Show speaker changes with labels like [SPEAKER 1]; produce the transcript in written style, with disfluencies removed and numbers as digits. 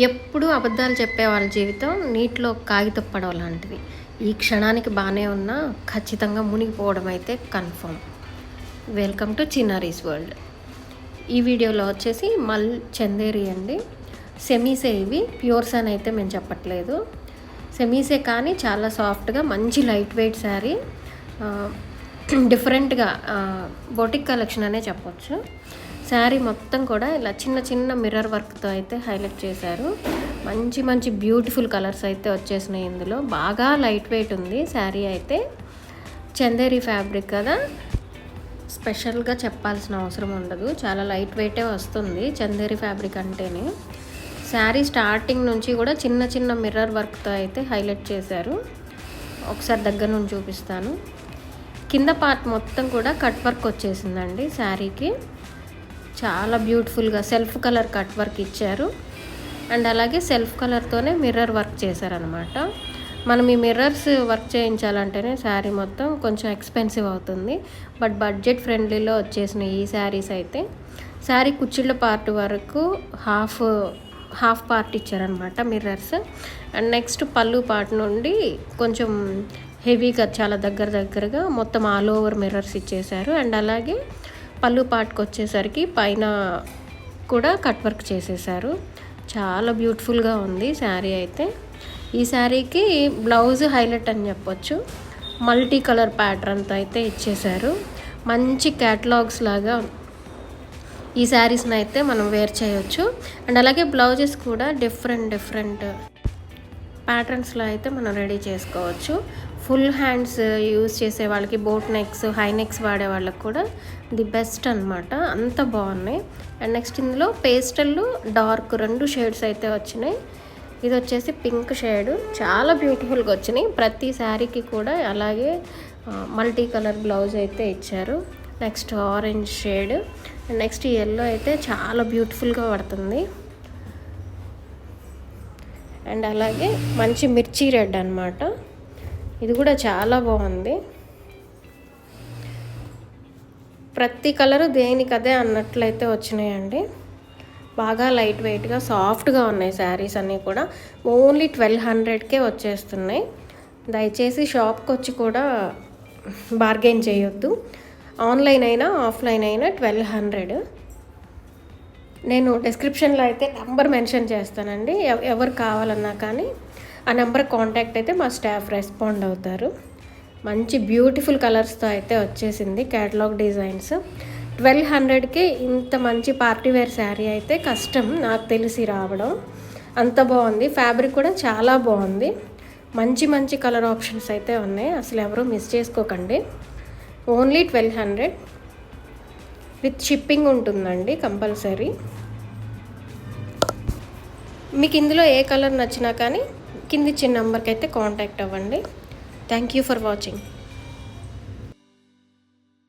[SPEAKER 1] ఎప్పుడూ అబద్ధాలు చెప్పే వాళ్ళ జీవితం నీటిలో కాగితపు పడవ లాంటిది. ఈ క్షణానికి బాగానే ఉన్నా ఖచ్చితంగా మునిగిపోవడం అయితే confirm. Welcome to Chinnari's world. ఈ వీడియోలో వచ్చేసి చందేరి అండి. సెమీసే ఇవి, ప్యూర్స్ అని అయితే మేము చెప్పట్లేదు. సెమీసే కానీ చాలా సాఫ్ట్గా మంచి లైట్ వెయిట్ శారీ. డిఫరెంట్గా బొటిక్ కలెక్షన్ అనే చెప్పొచ్చు. శారీ మొత్తం కూడా ఇలా చిన్న చిన్న మిర్రర్ వర్క్తో అయితే హైలైట్ చేశారు. మంచి మంచి బ్యూటిఫుల్ కలర్స్ అయితే వచ్చేసినాయి. ఇందులో బాగా లైట్ వెయిట్ ఉంది శారీ అయితే. చందేరి ఫ్యాబ్రిక్ కదా, స్పెషల్గా చెప్పాల్సిన అవసరం ఉండదు. చాలా లైట్ వెయిటే వస్తుంది చందేరి ఫ్యాబ్రిక్ అంటేనే. శారీ స్టార్టింగ్ నుంచి కూడా చిన్న చిన్న మిర్రర్ వర్క్తో అయితే హైలైట్ చేశారు. ఒకసారి దగ్గర నుంచి చూపిస్తాను. కింద పార్ట్ మొత్తం కూడా కట్ వర్క్ వచ్చేసిందండి శారీకి. చాలా బ్యూటిఫుల్గా సెల్ఫ్ కలర్ కట్ వర్క్ ఇచ్చారు. అండ్ అలాగే సెల్ఫ్ కలర్తోనే మిర్రర్ వర్క్ చేశారనమాట. మనం ఈ మిర్రర్స్ వర్క్ చేయించాలంటేనే శారీ మొత్తం కొంచెం ఎక్స్పెన్సివ్ అవుతుంది. బట్ బడ్జెట్ ఫ్రెండ్లీలో వచ్చేసిన ఈ శారీస్ అయితే శారీ కుచ్చిళ్ళ పార్ట్ వరకు హాఫ్ పార్ట్ ఇచ్చారనమాట మిర్రర్స్. అండ్ నెక్స్ట్ పళ్ళు పార్ట్ నుండి కొంచెం హెవీగా చాలా దగ్గరగా మొత్తం ఆల్ ఓవర్ మిర్రర్స్ ఇచ్చేశారు. అండ్ అలాగే పళ్ళు పార్ట్కి వచ్చేసరికి పైన కూడా కట్ వర్క్ చేసేసారు. చాలా బ్యూటిఫుల్గా ఉంది శారీ అయితే. ఈ శారీకి బ్లౌజ్ హైలైట్ అని చెప్పొచ్చు. మల్టీ కలర్ ప్యాటర్న్తో అయితే ఇచ్చేశారు. మంచి క్యాటలాగ్స్ లాగా ఈ శారీస్ని అయితే మనం వేర్ చేయొచ్చు. అండ్ అలాగే బ్లౌజెస్ కూడా డిఫరెంట్ ప్యాటర్న్స్లో అయితే మనం రెడీ చేసుకోవచ్చు. ఫుల్ హ్యాండ్స్ యూజ్ చేసే వాళ్ళకి, బోట్ నెక్స్, హై నెక్స్ వాడే వాళ్ళకి కూడా ది బెస్ట్ అనమాట. అంత బాగున్నాయి. అండ్ నెక్స్ట్ ఇందులో పేస్టల్, డార్క్ 2 షేడ్స్ అయితే వచ్చినాయి. ఇది వచ్చేసి పింక్ షేడ్. చాలా బ్యూటిఫుల్గా వచ్చినాయి. ప్రతి శారీకి కూడా అలాగే మల్టీ కలర్ బ్లౌజ్ అయితే ఇచ్చారు. Next orange shade, and next yellow అయితే చాలా బ్యూటిఫుల్గా పడుతుంది. అండ్ అలాగే మంచి మిర్చి రెడ్ అనమాట. ఇది కూడా చాలా బాగుంది. ప్రతి కలరు దేనికదే అన్నట్లయితే వచ్చినాయండి. బాగా లైట్ వెయిట్గా సాఫ్ట్గా ఉన్నాయి శారీస్ అన్నీ కూడా. ఓన్లీ 1200కే వచ్చేస్తున్నాయి. దయచేసి షాప్కి వచ్చి కూడా బార్గెన్ చేయొద్దు. ఆన్లైన్ అయినా ఆఫ్లైన్ అయినా 1200. నేను డిస్క్రిప్షన్లో అయితే నెంబర్ మెన్షన్ చేస్తానండి. ఎవరు కావాలన్నా కానీ ఆ నెంబర్ కాంటాక్ట్ అయితే మా స్టాఫ్ రెస్పాండ్ అవుతారు. మంచి బ్యూటిఫుల్ కలర్స్తో అయితే వచ్చేసింది క్యాటలాగ్ డిజైన్స్. 1200కి ఇంత మంచి పార్టీవేర్ శారీ అయితే కష్టం నాకు తెలిసి రావడం. అంత బాగుంది. ఫ్యాబ్రిక్ కూడా చాలా బాగుంది. మంచి కలర్ ఆప్షన్స్ అయితే ఉన్నాయి. అసలు ఎవరూ మిస్ చేసుకోకండి. ఓన్లీ 1200 విత్ షిప్పింగ్ ఉంటుందండి కంపల్సరీ. మీకు ఇందులో ఏ కలర్ నచ్చినా కానీ కింది చిన్న నెంబర్కి అయితే కాంటాక్ట్ అవ్వండి. Thank you for watching.